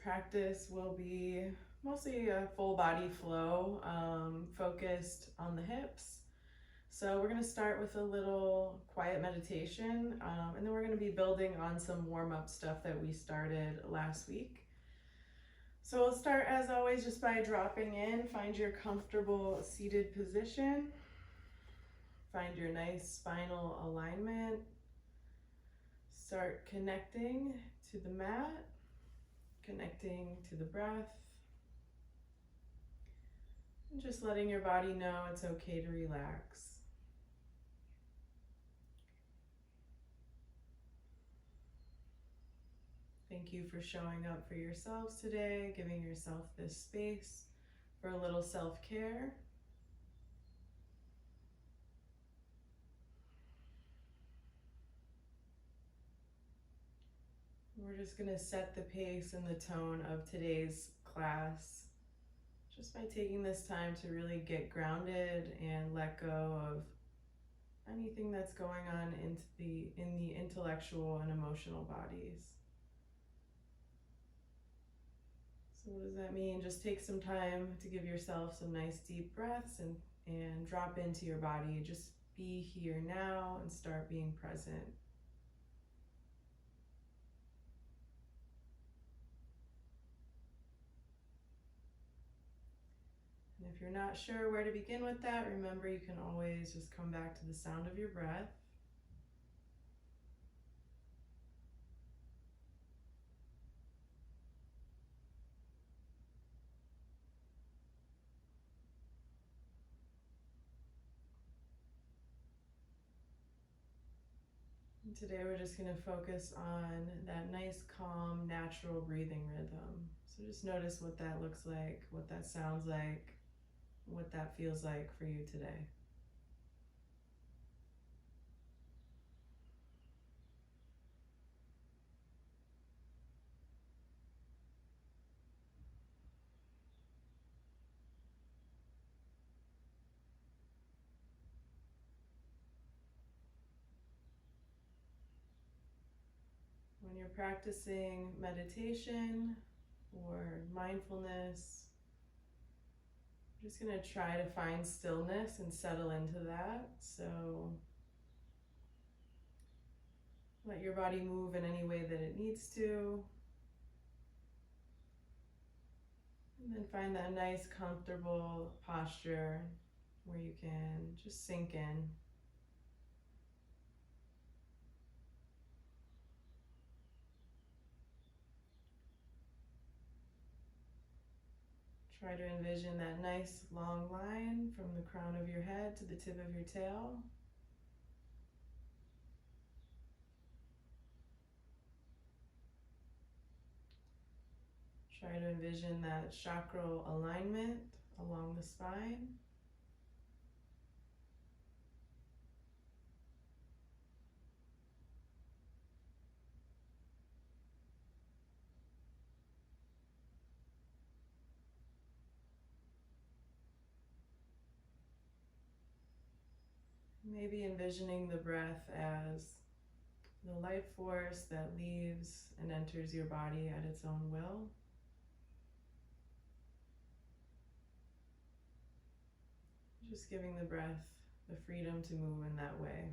practice will be mostly a full body flow, focused on the hips. So we're going to start with a little quiet meditation, and then we're going to be building on some warm-up stuff that we started last week. So we'll start, as always, just by dropping in. Find your comfortable seated position. Find your nice spinal alignment. Start connecting to the mat, connecting to the breath, and just letting your body know it's okay to relax. Thank you for showing up for yourselves today, giving yourself this space for a little self-care. We're just going to set the pace and the tone of today's class just by taking this time to really get grounded and let go of anything that's going on in the intellectual and emotional bodies. So what does that mean? Just take some time to give yourself some nice deep breaths and drop into your body. Just be here now and start being present. And if you're not sure where to begin with that, remember you can always just come back to the sound of your breath. And today we're just going to focus on that nice, calm, natural breathing rhythm. So just notice what that looks like, what that sounds like, what that feels like for you today. When you're practicing meditation or mindfulness, I'm just going to try to find stillness and settle into that. So let your body move in any way that it needs to. And then find that nice, comfortable posture where you can just sink in. Try to envision that nice long line from the crown of your head to the tip of your tail. Try to envision that chakral alignment along the spine. Maybe envisioning the breath as the life force that leaves and enters your body at its own will. Just giving the breath the freedom to move in that way.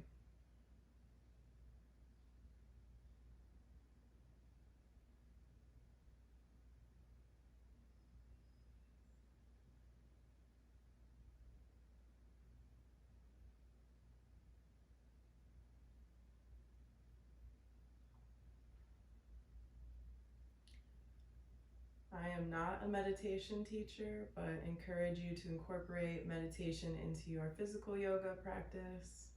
I am not a meditation teacher, but encourage you to incorporate meditation into your physical yoga practice.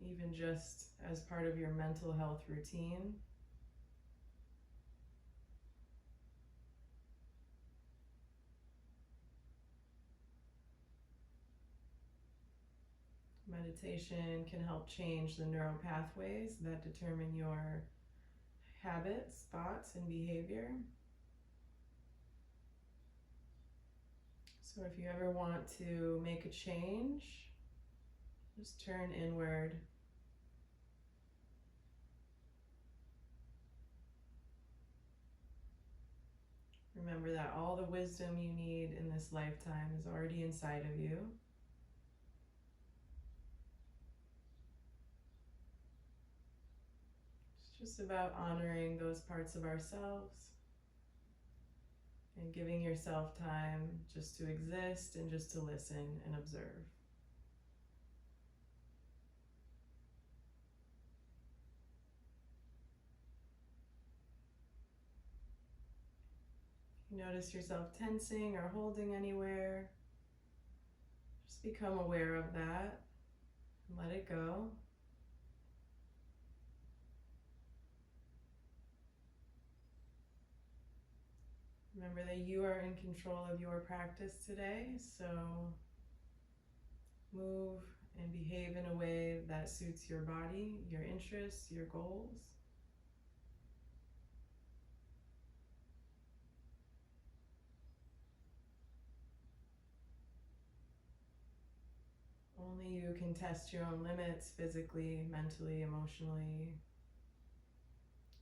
Even just as part of your mental health routine. Meditation can help change the neural pathways that determine your habits, thoughts, and behavior. So if you ever want to make a change, just turn inward. Remember that all the wisdom you need in this lifetime is already inside of you. It's just about honoring those parts of ourselves and giving yourself time just to exist and just to listen and observe. You notice yourself tensing or holding anywhere, just become aware of that and let it go. Remember that you are in control of your practice today, so move and behave in a way that suits your body, your interests, your goals. Only you can test your own limits physically, mentally, emotionally.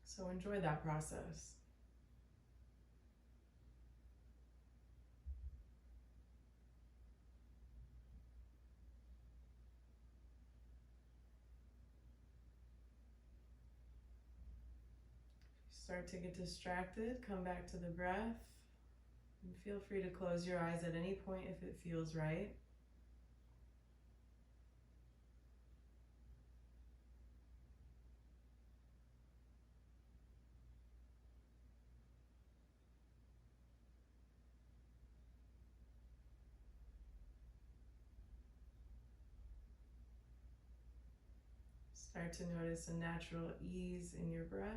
So enjoy that process. Start to get distracted, come back to the breath, and feel free to close your eyes at any point if it feels right. Start to notice a natural ease in your breath.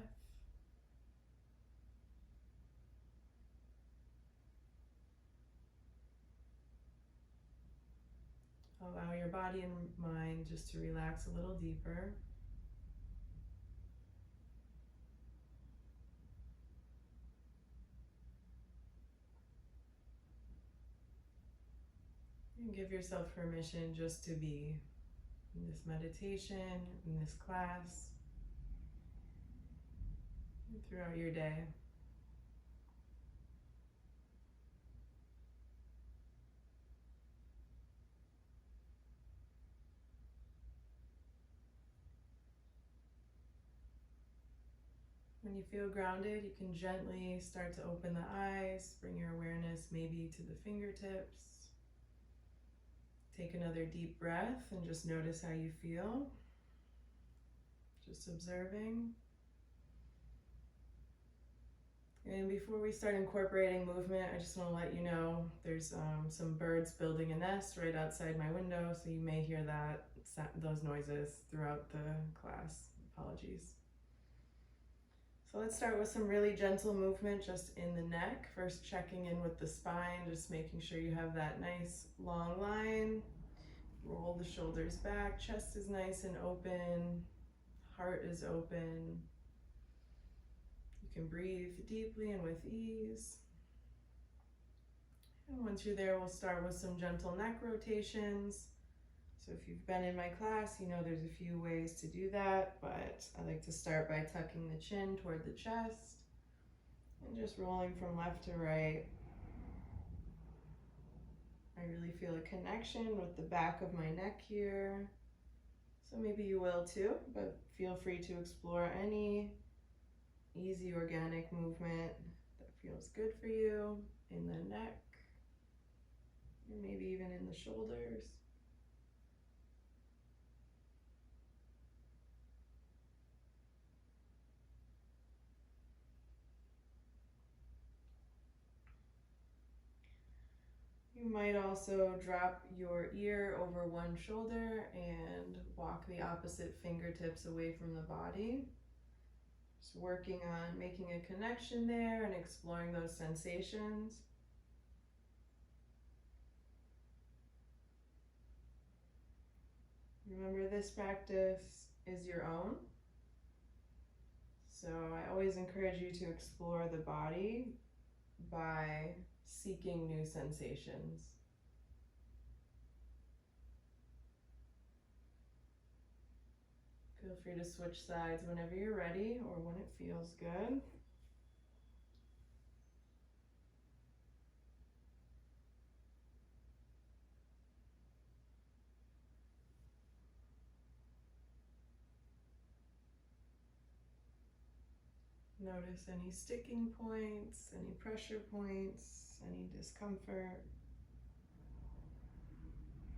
Allow your body and mind just to relax a little deeper. And give yourself permission just to be in this meditation, in this class, and throughout your day. When you feel grounded, you can gently start to open the eyes, bring your awareness maybe to the fingertips. Take another deep breath and just notice how you feel. Just observing. And before we start incorporating movement, I just want to let you know there's some birds building a nest right outside my window, so you may hear those noises throughout the class. Apologies. So let's start with some really gentle movement just in the neck. First checking in with the spine, just making sure you have that nice long line. Roll the shoulders back, chest is nice and open, heart is open. You can breathe deeply and with ease. And once you're there, we'll start with some gentle neck rotations. So if you've been in my class, you know there's a few ways to do that, but I like to start by tucking the chin toward the chest and just rolling from left to right. I really feel a connection with the back of my neck here. So maybe you will too, but feel free to explore any easy organic movement that feels good for you in the neck, or maybe even in the shoulders. You might also drop your ear over one shoulder and walk the opposite fingertips away from the body. Just working on making a connection there and exploring those sensations. Remember, this practice is your own. So I always encourage you to explore the body by seeking new sensations. Feel free to switch sides whenever you're ready or when it feels good. Notice any sticking points, any pressure points, any discomfort.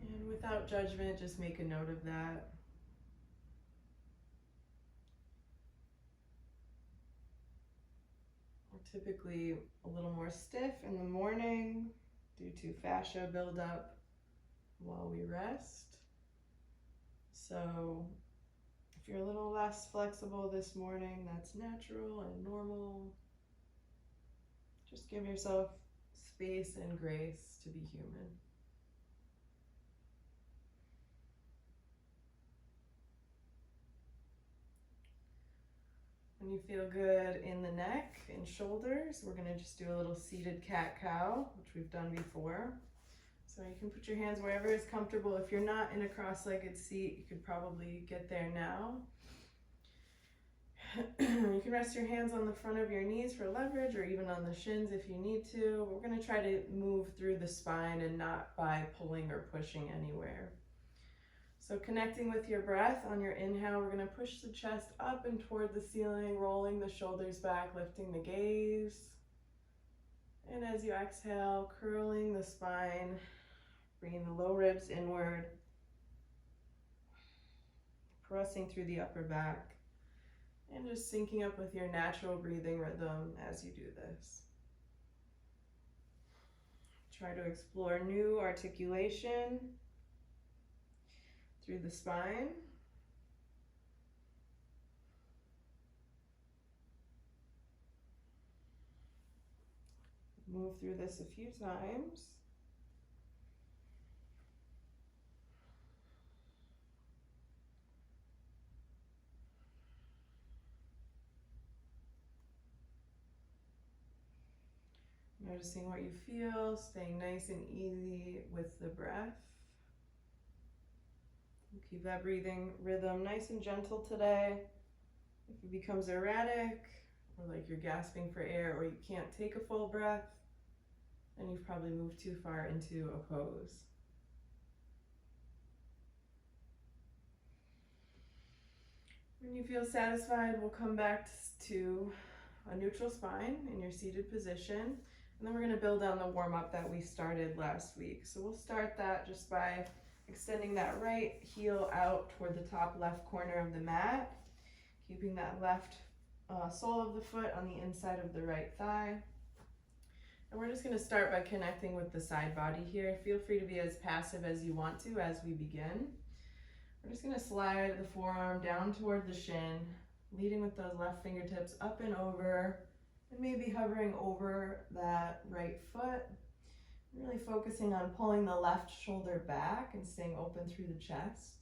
And without judgment, just make a note of that. We're typically a little more stiff in the morning due to fascia buildup while we rest. So if you're a little less flexible this morning, that's natural and normal. Just give yourself space and grace to be human. When you feel good in the neck and shoulders, we're gonna just do a little seated cat-cow, which we've done before. So you can put your hands wherever is comfortable. If you're not in a cross-legged seat, you could probably get there now. You can rest your hands on the front of your knees for leverage, or even on the shins if you need to. We're gonna try to move through the spine and not by pulling or pushing anywhere. So connecting with your breath on your inhale, we're gonna push the chest up and toward the ceiling, rolling the shoulders back, lifting the gaze. And as you exhale, curling the spine, bringing the low ribs inward, pressing through the upper back, and just syncing up with your natural breathing rhythm as you do this. Try to explore new articulation through the spine. Move through this a few times. Noticing what you feel, staying nice and easy with the breath. Keep that breathing rhythm nice and gentle today. If it becomes erratic, or like you're gasping for air, or you can't take a full breath, then you've probably moved too far into a pose. When you feel satisfied, we'll come back to a neutral spine in your seated position. And then we're going to build on the warm-up that we started last week. So we'll start that just by extending that right heel out toward the top left corner of the mat, keeping that left sole of the foot on the inside of the right thigh. And we're just going to start by connecting with the side body here. Feel free to be as passive as you want to as we begin. We're just going to slide the forearm down toward the shin, leading with those left fingertips up and over, and maybe hovering over that right foot. Really focusing on pulling the left shoulder back and staying open through the chest.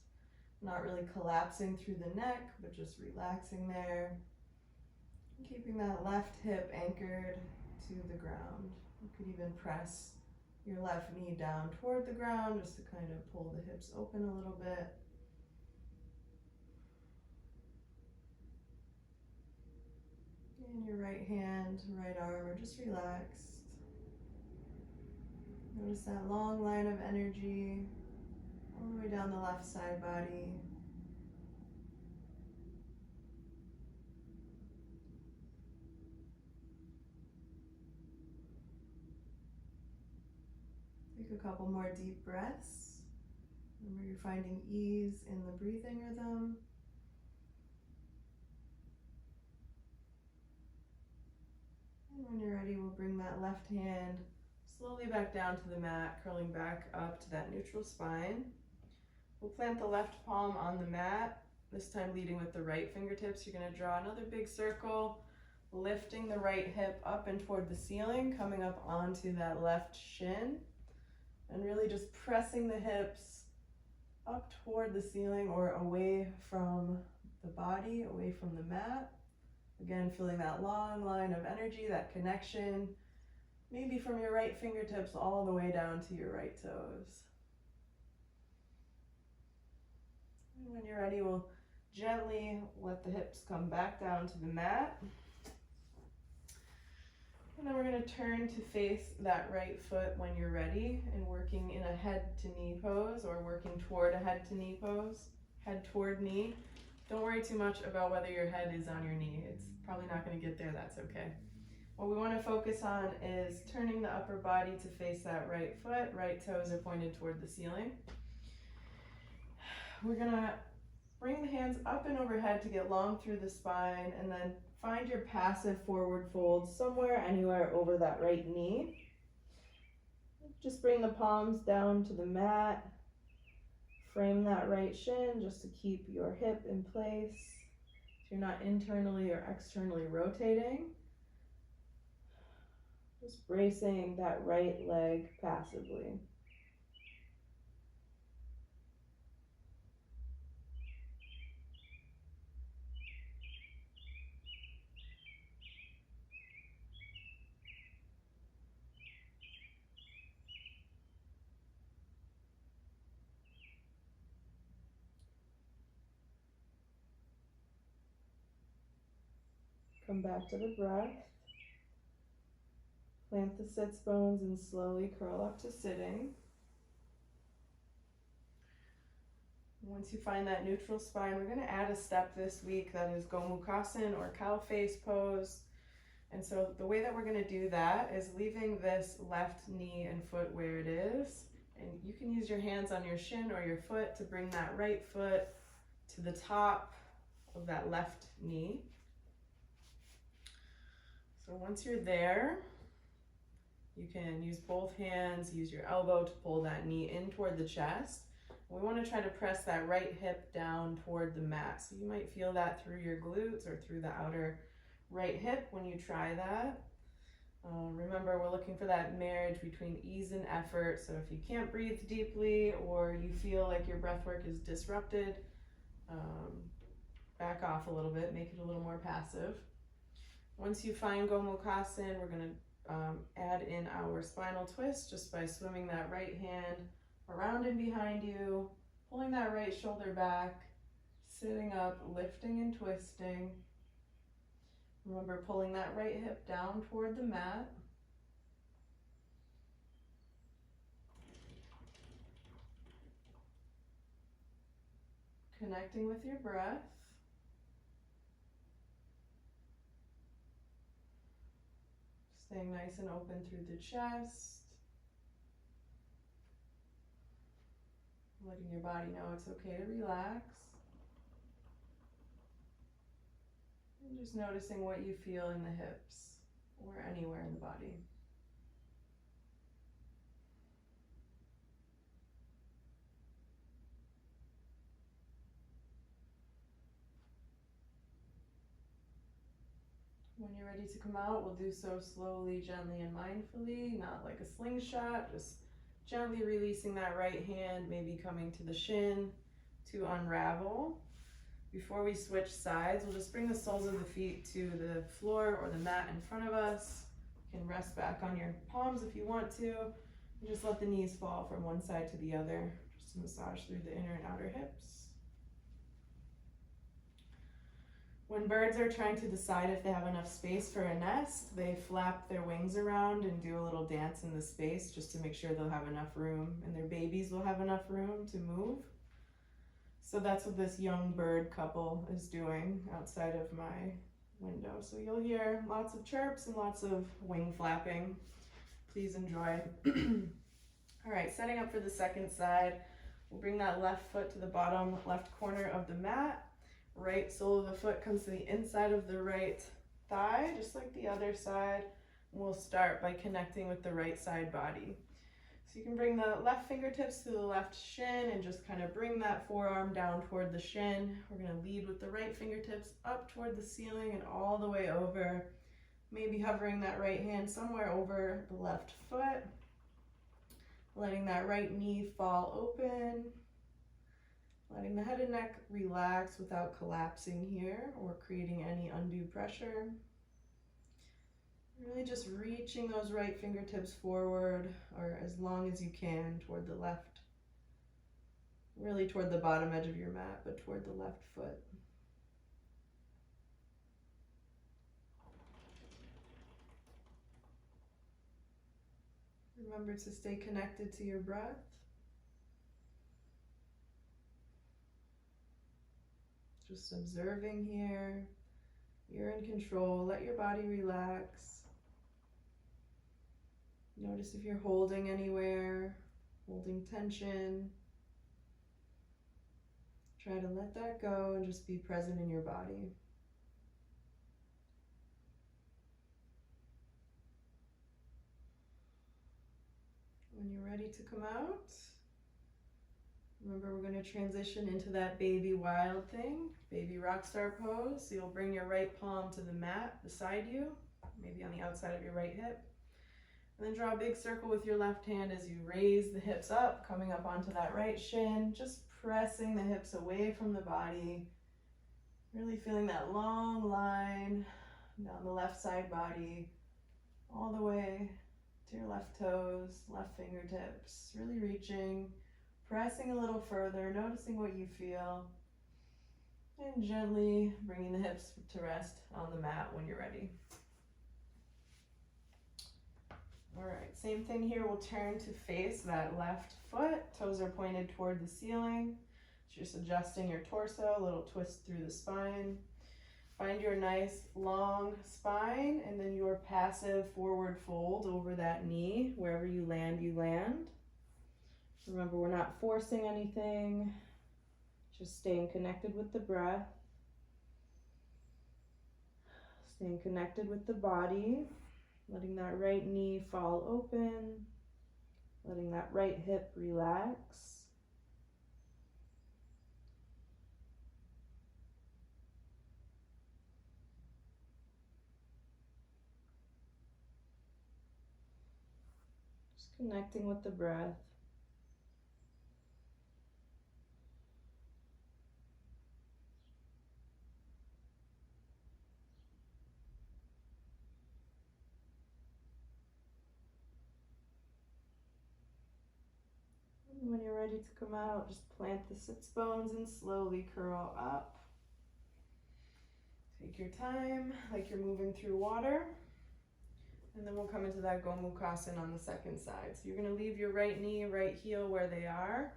Not really collapsing through the neck, but just relaxing there. And keeping that left hip anchored to the ground. You could even press your left knee down toward the ground just to kind of pull the hips open a little bit. And your right hand, right arm are just relaxed. Notice that long line of energy all the way down the left side body. Take a couple more deep breaths. Remember, you're finding ease in the breathing rhythm. And when you're ready, we'll bring that left hand slowly back down to the mat, curling back up to that neutral spine. We'll plant the left palm on the mat, this time leading with the right fingertips. You're going to draw another big circle, lifting the right hip up and toward the ceiling, coming up onto that left shin, and really just pressing the hips up toward the ceiling or away from the body, away from the mat. Again, feeling that long line of energy, that connection, maybe from your right fingertips all the way down to your right toes. And when you're ready, we'll gently let the hips come back down to the mat. And then we're going to turn to face that right foot when you're ready, and working in a head to knee pose, or working toward a head to knee pose, head toward knee. Don't worry too much about whether your head is on your knee. It's probably not going to get there, that's okay. What we want to focus on is turning the upper body to face that right foot. Right toes are pointed toward the ceiling. We're going to bring the hands up and overhead to get long through the spine, and then find your passive forward fold somewhere, anywhere over that right knee. Just bring the palms down to the mat. Frame that right shin just to keep your hip in place. So you're not internally or externally rotating. Just bracing that right leg passively. Come back to the breath. Plant the sits bones and slowly curl up to sitting. Once you find that neutral spine, we're going to add a step this week that is Gomukhsan or cow face pose. And so the way that we're going to do that is leaving this left knee and foot where it is. And you can use your hands on your shin or your foot to bring that right foot to the top of that left knee. So once you're there, you can use both hands, use your elbow to pull that knee in toward the chest. We want to try to press that right hip down toward the mat. So you might feel that through your glutes or through the outer right hip when you try that. Remember, we're looking for that marriage between ease and effort. So if you can't breathe deeply or you feel like your breath work is disrupted, back off a little bit, make it a little more passive. Once you find Gomukhsan, we're going to add in our spinal twist just by swimming that right hand around and behind you, pulling that right shoulder back, sitting up, lifting and twisting. Remember, pulling that right hip down toward the mat. Connecting with your breath. Staying nice and open through the chest. Letting your body know it's okay to relax. And just noticing what you feel in the hips or anywhere in the body. When you're ready to come out, we'll do so slowly, gently, and mindfully, not like a slingshot, just gently releasing that right hand, maybe coming to the shin to unravel. Before we switch sides, we'll just bring the soles of the feet to the floor or the mat in front of us. You can rest back on your palms if you want to, and just let the knees fall from one side to the other, just to massage through the inner and outer hips. When birds are trying to decide if they have enough space for a nest, they flap their wings around and do a little dance in the space just to make sure they'll have enough room and their babies will have enough room to move. So that's what this young bird couple is doing outside of my window. So you'll hear lots of chirps and lots of wing flapping. Please enjoy. All right, setting up for the second side. We'll bring that left foot to the bottom left corner of the mat. Right sole of the foot comes to the inside of the right thigh, just like the other side. We'll start by connecting with the right side body. So you can bring the left fingertips to the left shin and just kind of bring that forearm down toward the shin. We're going to lead with the right fingertips up toward the ceiling and all the way over. Maybe hovering that right hand somewhere over the left foot. Letting that right knee fall open. Letting the head and neck relax without collapsing here or creating any undue pressure. Really just reaching those right fingertips forward or as long as you can toward the left. Really toward the bottom edge of your mat, but toward the left foot. Remember to stay connected to your breath. Just observing here. You're in control. Let your body relax. Notice if you're holding anywhere, holding tension. Try to let that go and just be present in your body. When you're ready to come out, remember we're going to transition into that baby wild thing, baby rock star pose. So you'll bring your right palm to the mat beside you, maybe on the outside of your right hip. And then draw a big circle with your left hand as you raise the hips up, coming up onto that right shin, just pressing the hips away from the body. Really feeling that long line down the left side body, all the way to your left toes, left fingertips, really reaching, pressing a little further, noticing what you feel, and gently bringing the hips to rest on the mat when you're ready. All right, same thing here. We'll turn to face that left foot. Toes are pointed toward the ceiling. Just adjusting your torso, a little twist through the spine. Find your nice long spine and then your passive forward fold over that knee. Wherever you land, you land. Remember, we're not forcing anything, just staying connected with the breath, staying connected with the body, letting that right knee fall open, letting that right hip relax. Just connecting with the breath. When you're ready to come out, just plant the sits bones and slowly curl up. Take your time, like you're moving through water. And then we'll come into that Gomukhasana on the second side. So you're gonna leave your right knee, right heel where they are.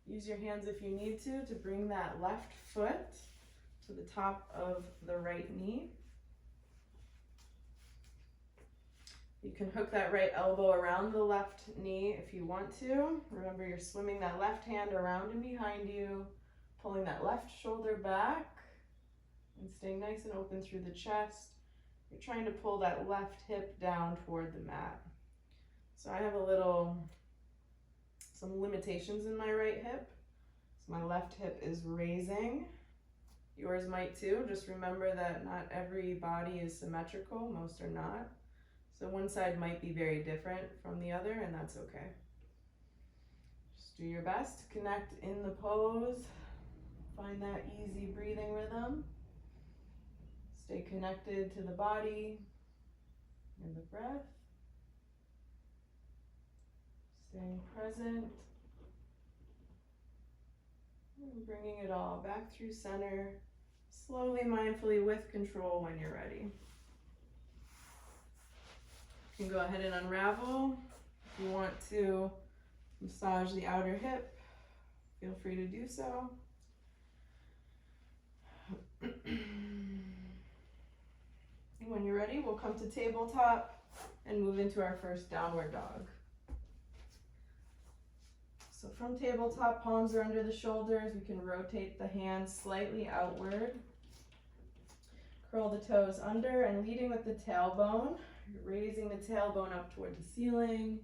Use your hands if you need to bring that left foot to the top of the right knee. You can hook that right elbow around the left knee if you want to. Remember, you're swimming that left hand around and behind you, pulling that left shoulder back and staying nice and open through the chest. You're trying to pull that left hip down toward the mat. So I have some limitations in my right hip. So my left hip is raising. Yours might too. Just remember that not every body is symmetrical. Most are not. So one side might be very different from the other, and that's okay. Just do your best to connect in the pose. Find that easy breathing rhythm. Stay connected to the body and the breath. Staying present. And bringing it all back through center. Slowly, mindfully, with control when you're ready. You can go ahead and unravel. If you want to massage the outer hip, feel free to do so. When you're ready, we'll come to tabletop and move into our first downward dog. So from tabletop, palms are under the shoulders. We can rotate the hands slightly outward. Curl the toes under and leading with the tailbone. You're raising the tailbone up toward the ceiling,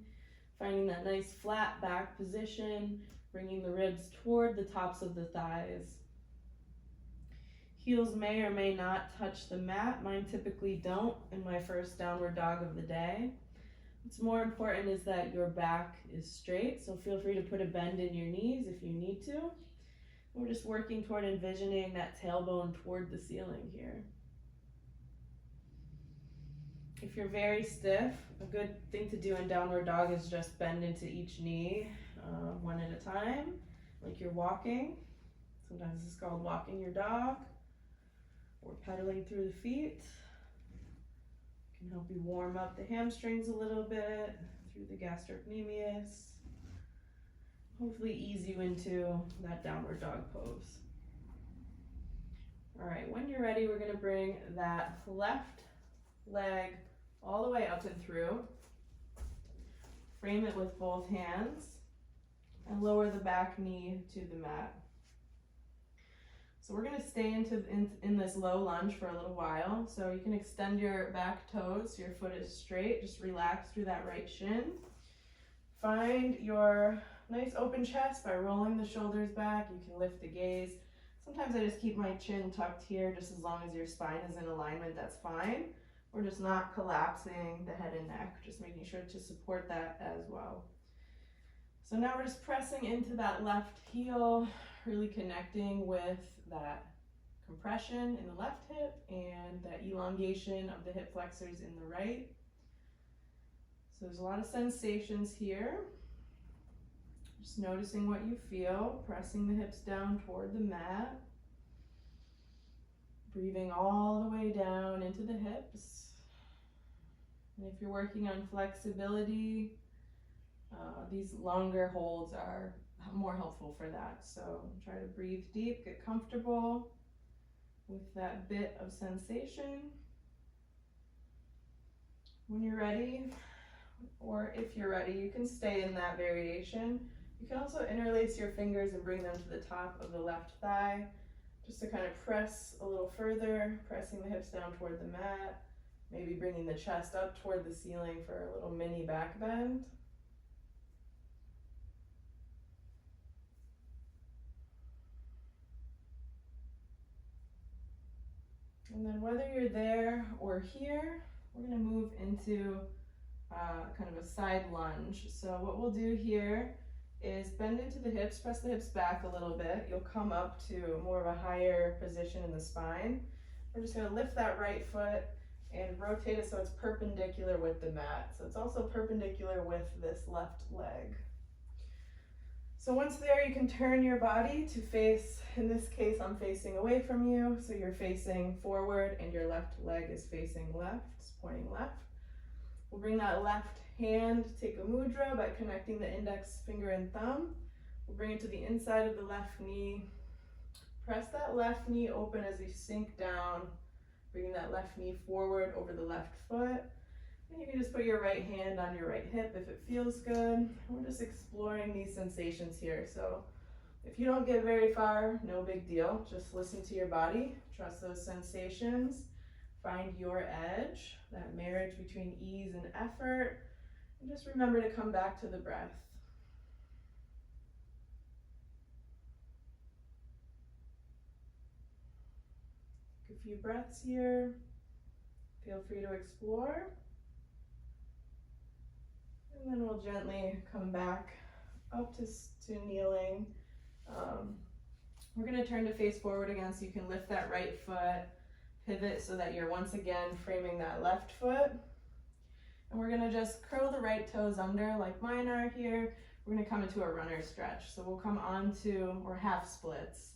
finding that nice flat back position, bringing the ribs toward the tops of the thighs. Heels may or may not touch the mat. Mine typically don't in my first downward dog of the day. What's more important is that your back is straight, so feel free to put a bend in your knees if you need to. We're just working toward envisioning that tailbone toward the ceiling here. If you're very stiff, a good thing to do in downward dog is just bend into each knee one at a time, like you're walking. Sometimes it's called walking your dog or pedaling through the feet. Can help you warm up the hamstrings a little bit through the gastrocnemius. Hopefully ease you into that downward dog pose. All right, when you're ready, we're gonna bring that left leg all the way up and through. Frame it with both hands and lower the back knee to the mat. So we're gonna stay in this low lunge for a little while. So you can extend your back toes so your foot is straight. Just relax through that right shin. Find your nice open chest by rolling the shoulders back. You can lift the gaze. Sometimes I just keep my chin tucked here, just as long as your spine is in alignment, that's fine. We're just not collapsing the head and neck, just making sure to support that as well. So now we're just pressing into that left heel, really connecting with that compression in the left hip and that elongation of the hip flexors in the right. So there's a lot of sensations here. Just noticing what you feel, pressing the hips down toward the mat. Breathing all the way down into the hips. And if you're working on flexibility, these longer holds are more helpful for that. So try to breathe deep, get comfortable with that bit of sensation. When you're ready, or if you're ready, you can stay in that variation. You can also interlace your fingers and bring them to the top of the left thigh, just to kind of press a little further, pressing the hips down toward the mat, maybe bringing the chest up toward the ceiling for a little mini back bend. And then whether you're there or here, we're going to move into kind of a side lunge. So what we'll do here is bend into the hips, press the hips back a little bit. You'll come up to more of a higher position in the spine. We're just going to lift that right foot and rotate it so it's perpendicular with the mat. So it's also perpendicular with this left leg. So once there, you can turn your body to face, in this case, I'm facing away from you, so you're facing forward and your left leg is facing left, it's pointing left. We'll bring that left hand, take a mudra by connecting the index finger and thumb. We'll bring it to the inside of the left knee. Press that left knee open as you sink down, bringing that left knee forward over the left foot. And you can just put your right hand on your right hip if it feels good. We're just exploring these sensations here. So if you don't get very far, no big deal. Just listen to your body, trust those sensations, find your edge, that marriage between ease and effort, and just remember to come back to the breath. Take a few breaths here. Feel free to explore. And then we'll gently come back up to kneeling. We're going to turn to face forward again, so you can lift that right foot, pivot so that you're once again framing that left foot. And we're going to just curl the right toes under like mine are here. We're going to come into a runner stretch. So we'll come onto, or half splits.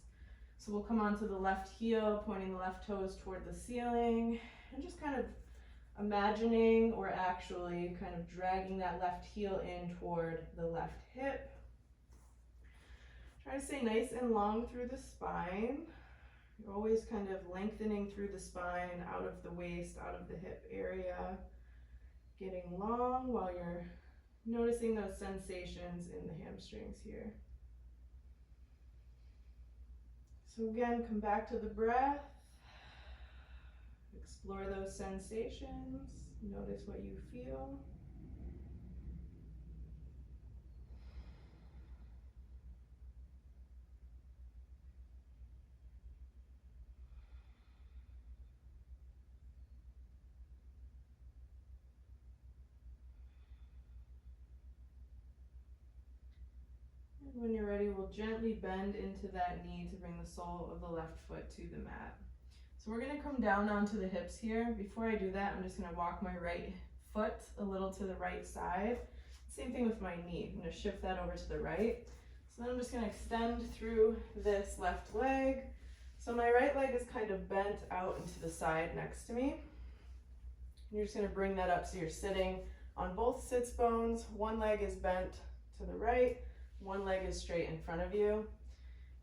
So we'll come onto the left heel, pointing the left toes toward the ceiling, and just kind of imagining or actually kind of dragging that left heel in toward the left hip. Try to stay nice and long through the spine. You're always kind of lengthening through the spine, out of the waist, out of the hip area. Getting long while you're noticing those sensations in the hamstrings here. So again, come back to the breath. Explore those sensations. Notice what you feel. And when you're ready, we'll gently bend into that knee to bring the sole of the left foot to the mat. So we're going to come down onto the hips here. Before I do that, I'm just going to walk my right foot a little to the right side. Same thing with my knee. I'm going to shift that over to the right. So then I'm just going to extend through this left leg. So my right leg is kind of bent out into the side next to me. And you're just going to bring that up so you're sitting on both sits bones. One leg is bent to the right, one leg is straight in front of you.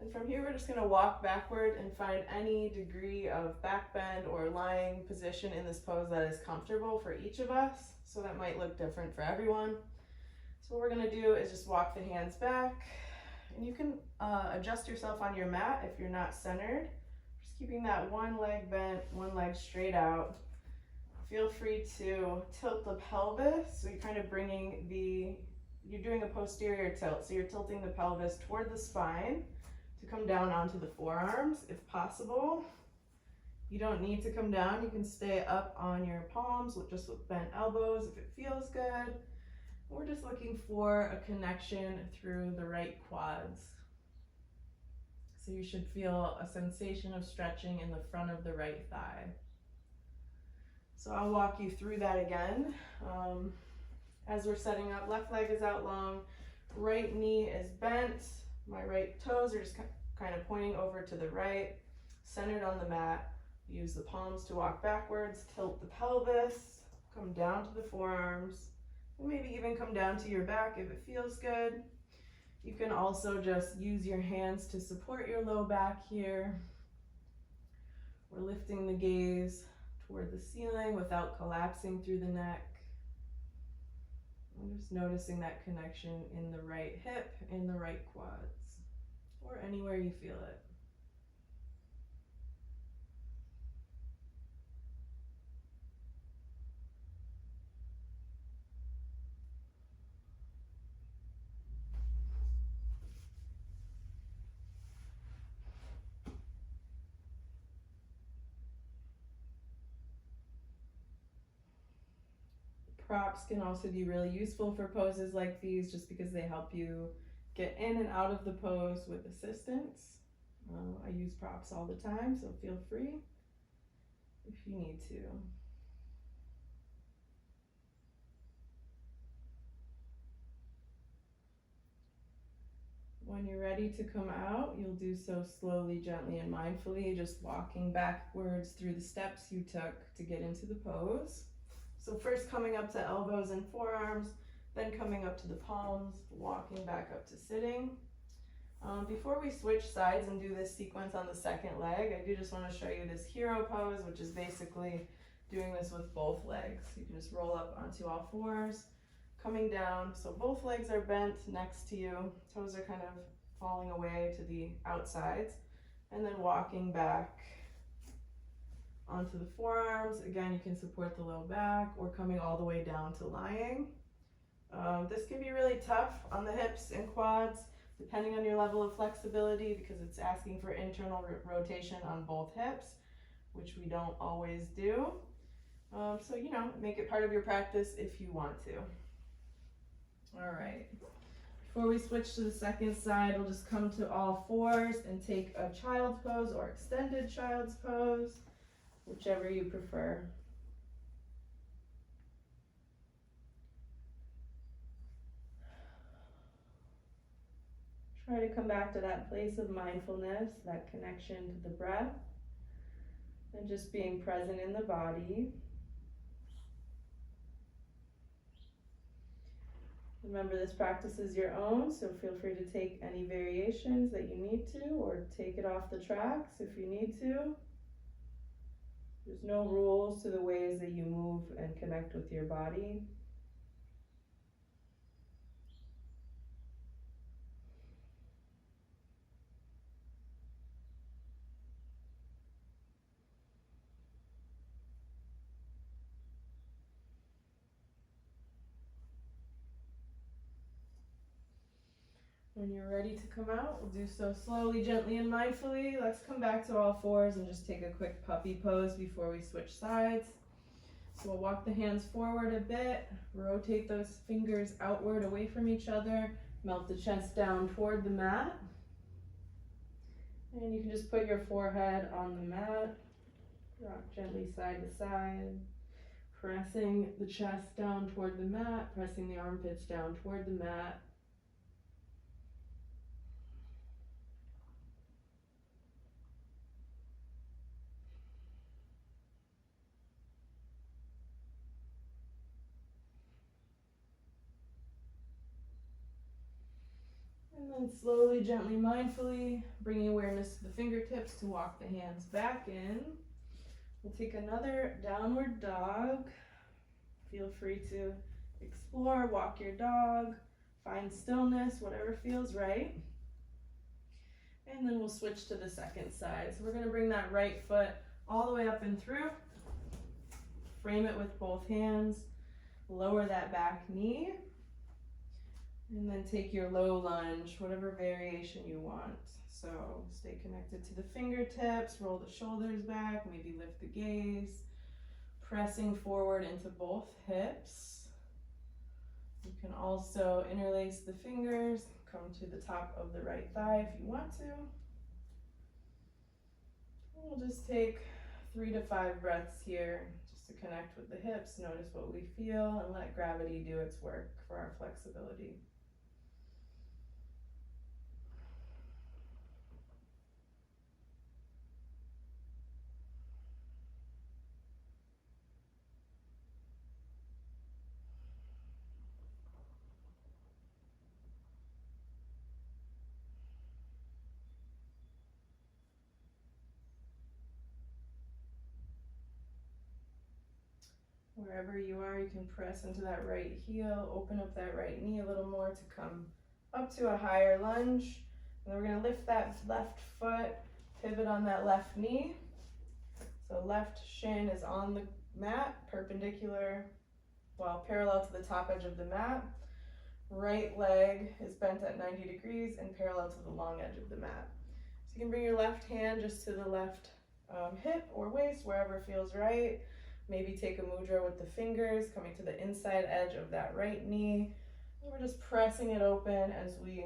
And from here, we're just gonna walk backward and find any degree of back bend or lying position in this pose that is comfortable for each of us. So that might look different for everyone. So what we're gonna do is just walk the hands back, and you can adjust yourself on your mat if you're not centered. Just keeping that one leg bent, one leg straight out. Feel free to tilt the pelvis. So you're kind of bringing you're doing a posterior tilt. So you're tilting the pelvis toward the spine to come down onto the forearms if possible. You don't need to come down. You can stay up on your palms just with bent elbows if it feels good. We're just looking for a connection through the right quads. So you should feel a sensation of stretching in the front of the right thigh. So I'll walk you through that again. As we're setting up, left leg is out long, right knee is bent, my right toes are just kind of pointing over to the right, centered on the mat. Use the palms to walk backwards, tilt the pelvis, come down to the forearms, and maybe even come down to your back if it feels good. You can also just use your hands to support your low back here. We're lifting the gaze toward the ceiling without collapsing through the neck. I'm just noticing that connection in the right hip, in the right quads, or anywhere you feel it. Props can also be really useful for poses like these just because they help you get in and out of the pose with assistance. I use props all the time, so feel free if you need to. When you're ready to come out, you'll do so slowly, gently, and mindfully, just walking backwards through the steps you took to get into the pose. So first coming up to elbows and forearms, then coming up to the palms, walking back up to sitting. Before we switch sides and do this sequence on the second leg, I do just want to show you this hero pose, which is basically doing this with both legs. You can just roll up onto all fours, coming down, so both legs are bent next to you, toes are kind of falling away to the outsides, and then walking back onto the forearms. Again, you can support the low back or coming all the way down to lying. This can be really tough on the hips and quads, depending on your level of flexibility, because it's asking for internal rotation on both hips, which we don't always do. So, make it part of your practice if you want to. All right. Before we switch to the second side, we'll just come to all fours and take a child's pose or extended child's pose, whichever you prefer. Try to come back to that place of mindfulness, that connection to the breath, and just being present in the body. Remember, this practice is your own, so feel free to take any variations that you need to, or take it off the tracks if you need to. There's no rules to the ways that you move and connect with your body. When you're ready to come out, we'll do so slowly, gently, and mindfully. Let's come back to all fours and just take a quick puppy pose before we switch sides. So we'll walk the hands forward a bit, rotate those fingers outward away from each other, melt the chest down toward the mat. And you can just put your forehead on the mat, rock gently side to side, pressing the chest down toward the mat, pressing the armpits down toward the mat. And And slowly, gently, mindfully, bringing awareness to the fingertips to walk the hands back in. We'll take another downward dog. Feel free to explore, walk your dog, find stillness, whatever feels right. And then we'll switch to the second side. So we're gonna bring that right foot all the way up and through. Frame it with both hands. Lower that back knee. And then take your low lunge, whatever variation you want. So stay connected to the fingertips, roll the shoulders back, maybe lift the gaze. Pressing forward into both hips. You can also interlace the fingers, come to the top of the right thigh if you want to. We'll just take 3 to 5 breaths here just to connect with the hips, notice what we feel, and let gravity do its work for our flexibility. Wherever you are, you can press into that right heel, open up that right knee a little more to come up to a higher lunge. And then we're going to lift that left foot, pivot on that left knee. So left shin is on the mat, perpendicular, well, parallel to the top edge of the mat. Right leg is bent at 90 degrees and parallel to the long edge of the mat. So you can bring your left hand just to the left hip or waist, wherever feels right. Maybe take a mudra with the fingers, coming to the inside edge of that right knee. And we're just pressing it open as we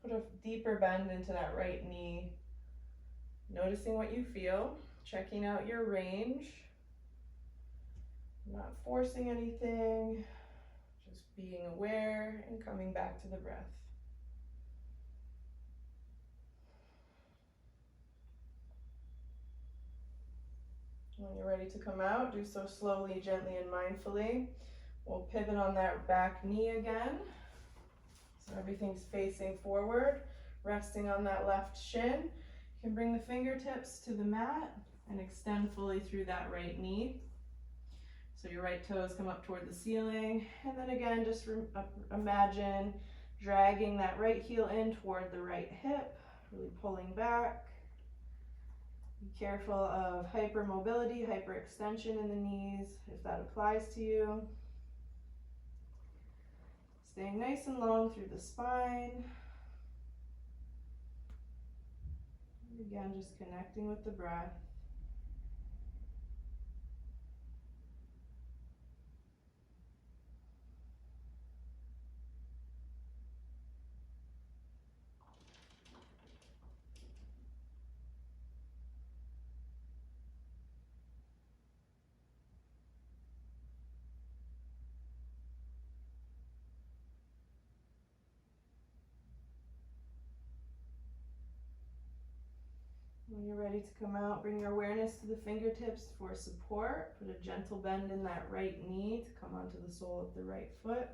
put a deeper bend into that right knee. Noticing what you feel, checking out your range. Not forcing anything, just being aware and coming back to the breath. When you're ready to come out, do so slowly, gently, and mindfully. We'll pivot on that back knee again. So everything's facing forward, resting on that left shin. You can bring the fingertips to the mat and extend fully through that right knee. So your right toes come up toward the ceiling. And then again, just imagine dragging that right heel in toward the right hip, really pulling back. Be careful of hypermobility, hyperextension in the knees, if that applies to you. Staying nice and long through the spine. And again, just connecting with the breath. When you're ready to come out, bring your awareness to the fingertips for support. Put a gentle bend in that right knee to come onto the sole of the right foot.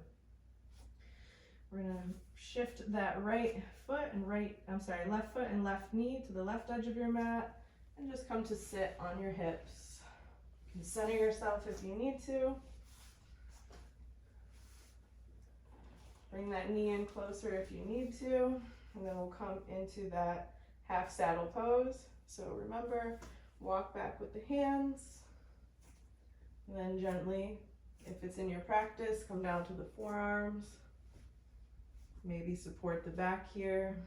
We're going to shift that left foot and left knee to the left edge of your mat and just come to sit on your hips. You can center yourself if you need to. Bring that knee in closer if you need to, and then we'll come into that half saddle pose. So remember, walk back with the hands, and then gently, if it's in your practice, come down to the forearms. Maybe support the back here.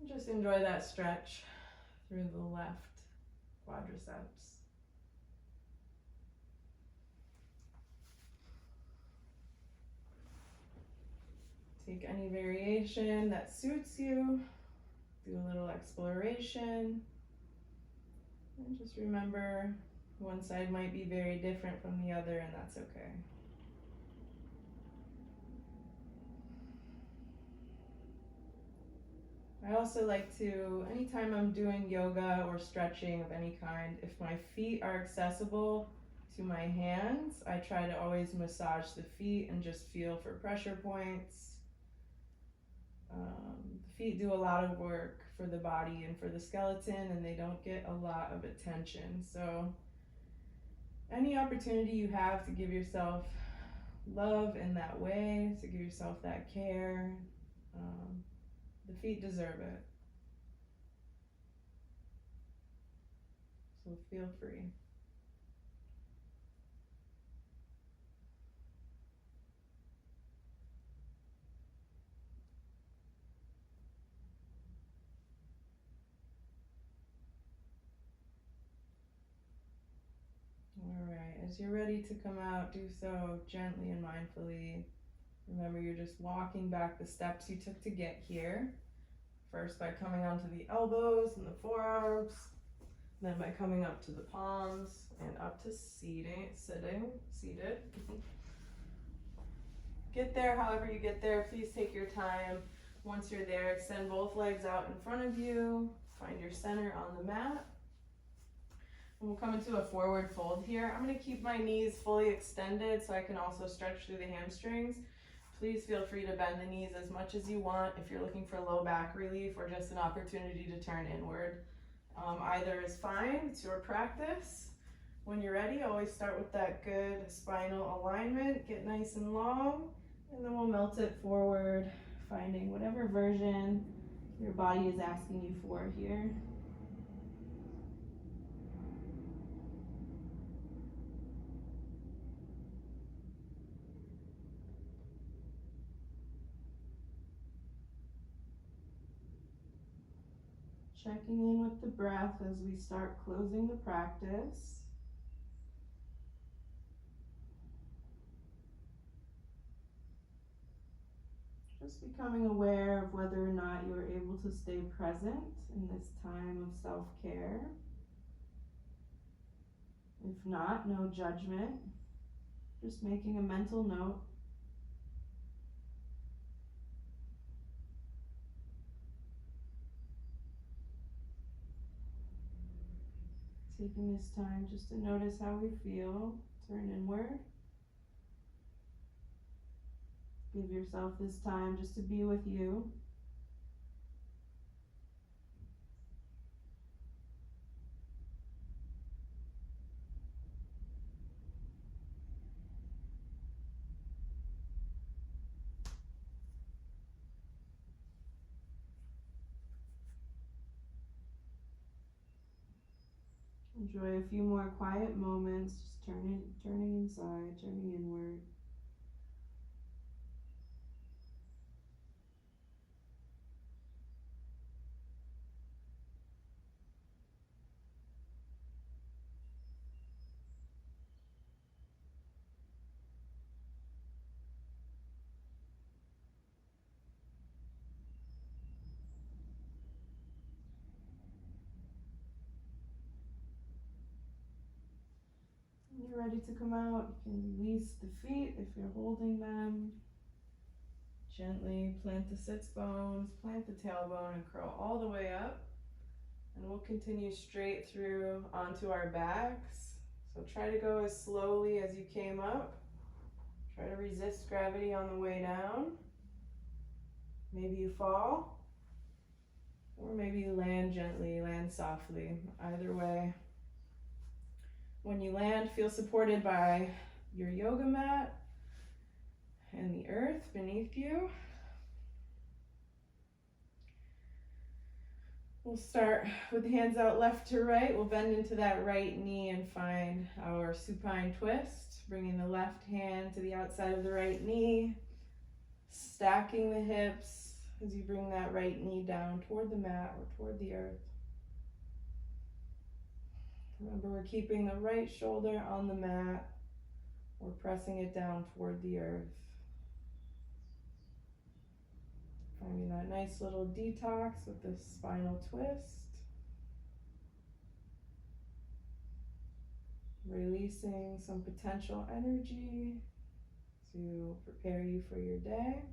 And just enjoy that stretch through the left quadriceps. Take any variation that suits you. Do a little exploration. And just remember, one side might be very different from the other, and that's okay. I also like to, anytime I'm doing yoga or stretching of any kind, if my feet are accessible to my hands, I try to always massage the feet and just feel for pressure points. The feet do a lot of work for the body and for the skeleton, and they don't get a lot of attention. So any opportunity you have to give yourself love in that way, to give yourself that care, the feet deserve it. So feel free. All right, as you're ready to come out, do so gently and mindfully. Remember, you're just walking back the steps you took to get here. First by coming onto the elbows and the forearms, then by coming up to the palms and up to seated. Get there however you get there. Please take your time. Once you're there, extend both legs out in front of you. Find your center on the mat. And we'll come into a forward fold here. I'm going to keep my knees fully extended so I can also stretch through the hamstrings. Please feel free to bend the knees as much as you want if you're looking for low back relief or just an opportunity to turn inward. Either is fine. It's your practice. When you're ready, always start with that good spinal alignment. Get nice and long, and then we'll melt it forward, finding whatever version your body is asking you for here. Checking in with the breath as we start closing the practice. Just becoming aware of whether or not you are able to stay present in this time of self-care. If not, no judgment. Just making a mental note. Taking this time just to notice how we feel. Turn inward. Give yourself this time just to be with you. Enjoy a few more quiet moments, just turning inside, turning inward. When you're ready to come out, you can release the feet if you're holding them. Gently plant the sits bones, plant the tailbone, and curl all the way up. And we'll continue straight through onto our backs. So try to go as slowly as you came up. Try to resist gravity on the way down. Maybe you fall, or maybe you land gently, land softly. Either way. When you land, feel supported by your yoga mat and the earth beneath you. We'll start with the hands out left to right. We'll bend into that right knee and find our supine twist, bringing the left hand to the outside of the right knee, stacking the hips as you bring that right knee down toward the mat or toward the earth. Remember, we're keeping the right shoulder on the mat. We're pressing it down toward the earth. Finding that nice little detox with the spinal twist. Releasing some potential energy to prepare you for your day.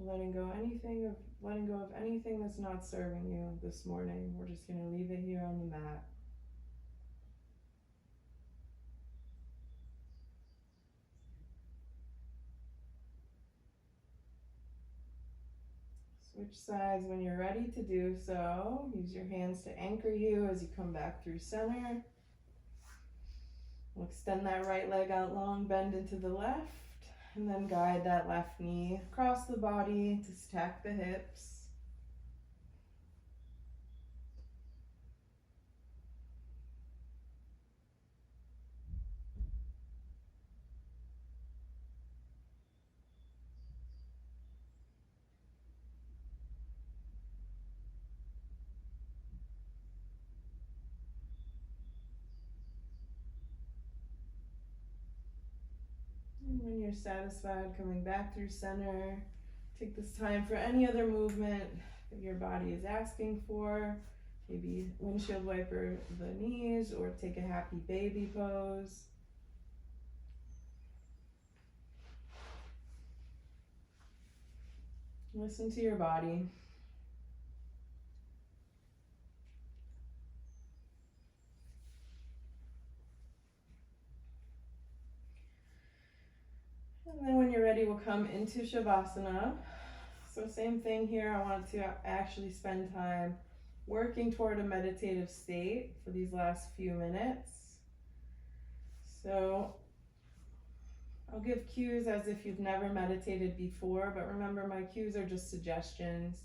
Letting go of anything that's not serving you this morning. We're just going to leave it here on the mat. Switch sides when you're ready to do so. Use your hands to anchor you as you come back through center. We'll extend that right leg out long, bend into the left, and then guide that left knee across the body to stack the hips. And when you're satisfied, coming back through center, take this time for any other movement that your body is asking for. Maybe windshield wiper the knees or take a happy baby pose. Listen to your body. And then when you're ready, we'll come into Shavasana. So same thing here, I want to actually spend time working toward a meditative state for these last few minutes. So I'll give cues as if you've never meditated before, but remember my cues are just suggestions.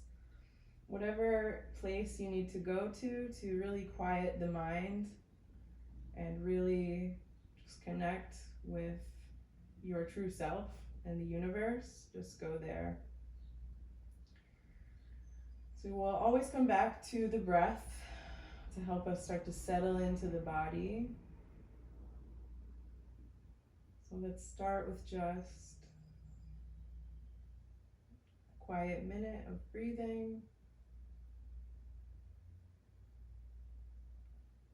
Whatever place you need to go to really quiet the mind and really just connect with your true self and the universe, just go there. So we'll always come back to the breath to help us start to settle into the body. So let's start with just a quiet minute of breathing.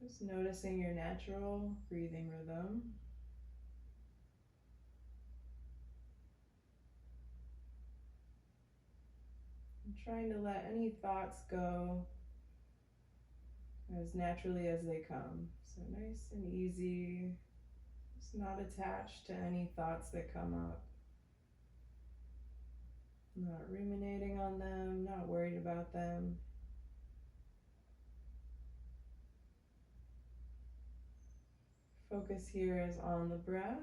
Just noticing your natural breathing rhythm. And trying to let any thoughts go as naturally as they come. So nice and easy. Just not attached to any thoughts that come up. Not ruminating on them, not worried about them. Focus here is on the breath,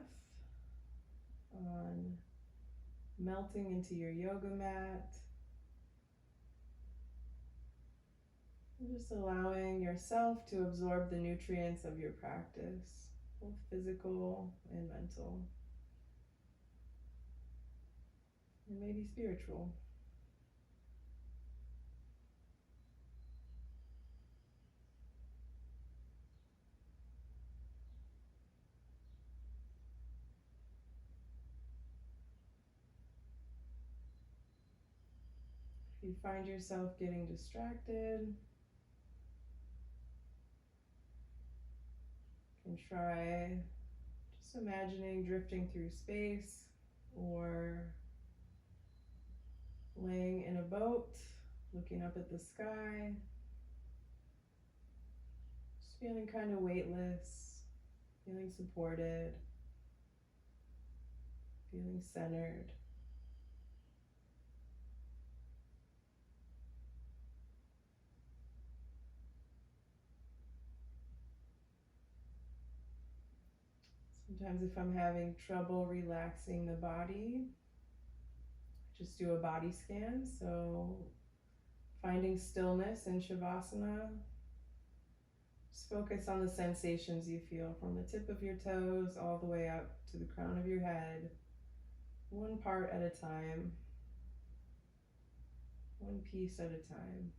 on melting into your yoga mat. And just allowing yourself to absorb the nutrients of your practice, both physical and mental, and maybe spiritual. If you find yourself getting distracted, you can try just imagining drifting through space or laying in a boat, looking up at the sky, just feeling kind of weightless, feeling supported, feeling centered. Sometimes if I'm having trouble relaxing the body, just do a body scan. So finding stillness in Shavasana, just focus on the sensations you feel from the tip of your toes all the way up to the crown of your head, one part at a time, one piece at a time.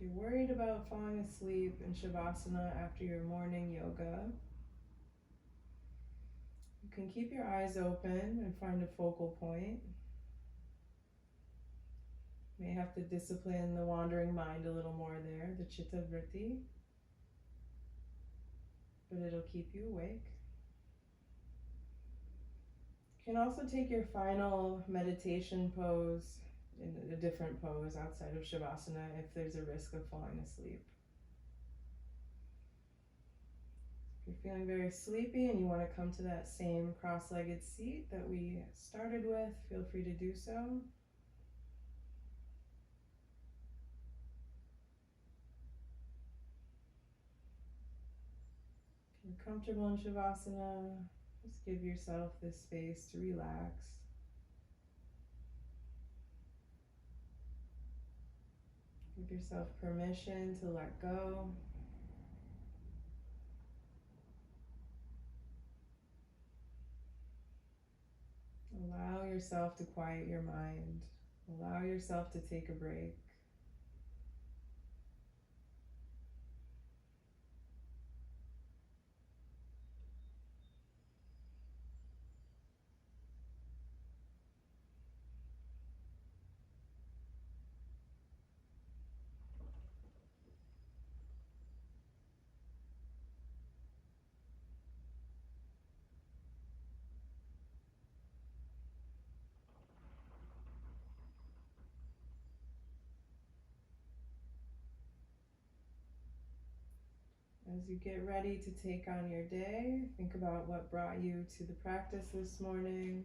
If you're worried about falling asleep in Shavasana after your morning yoga, you can keep your eyes open and find a focal point. You may have to discipline the wandering mind a little more there, the Chitta Vritti, but it'll keep you awake. You can also take your final meditation pose in a different pose outside of Shavasana if there's a risk of falling asleep. If you're feeling very sleepy and you want to come to that same cross-legged seat that we started with, feel free to do so. If you're comfortable in Shavasana, just give yourself this space to relax. Give yourself permission to let go. Allow yourself to quiet your mind. Allow yourself to take a break. As you get ready to take on your day, think about what brought you to the practice this morning.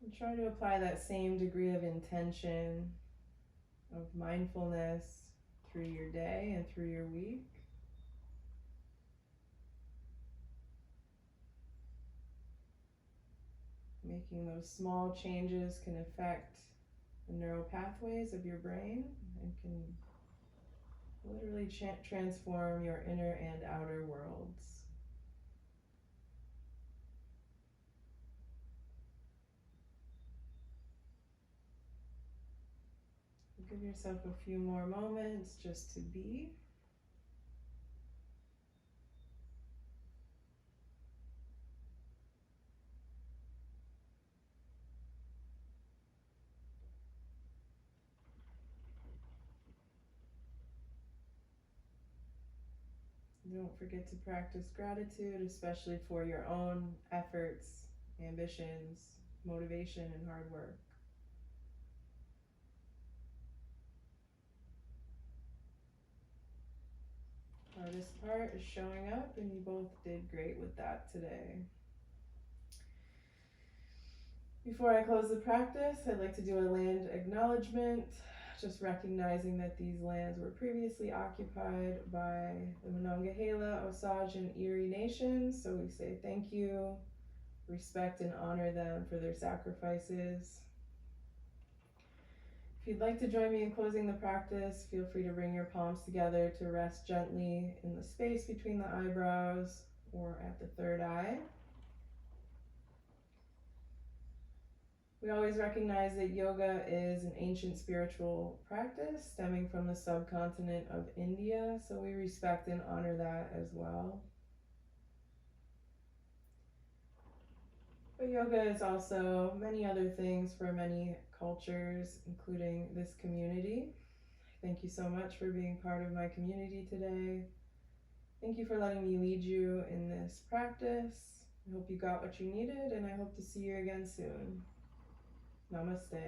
And try to apply that same degree of intention, of mindfulness through your day and through your week. Making those small changes can affect the neural pathways of your brain and can literally transform your inner and outer worlds. Give yourself a few more moments just to be. Don't forget to practice gratitude, especially for your own efforts, ambitions, motivation, and hard work. Hardest part is showing up, and you both did great with that today. Before I close the practice, I'd like to do a land acknowledgement, just recognizing that these lands were previously occupied by the Monongahela, Osage, and Erie nations, so we say thank you, respect and honor them for their sacrifices. If you'd like to join me in closing the practice, feel free to bring your palms together to rest gently in the space between the eyebrows or at the third eye. We always recognize that yoga is an ancient spiritual practice stemming from the subcontinent of India, so we respect and honor that as well. But yoga is also many other things for many cultures, including this community. Thank you so much for being part of my community today. Thank you for letting me lead you in this practice. I hope you got what you needed, and I hope to see you again soon. Namaste.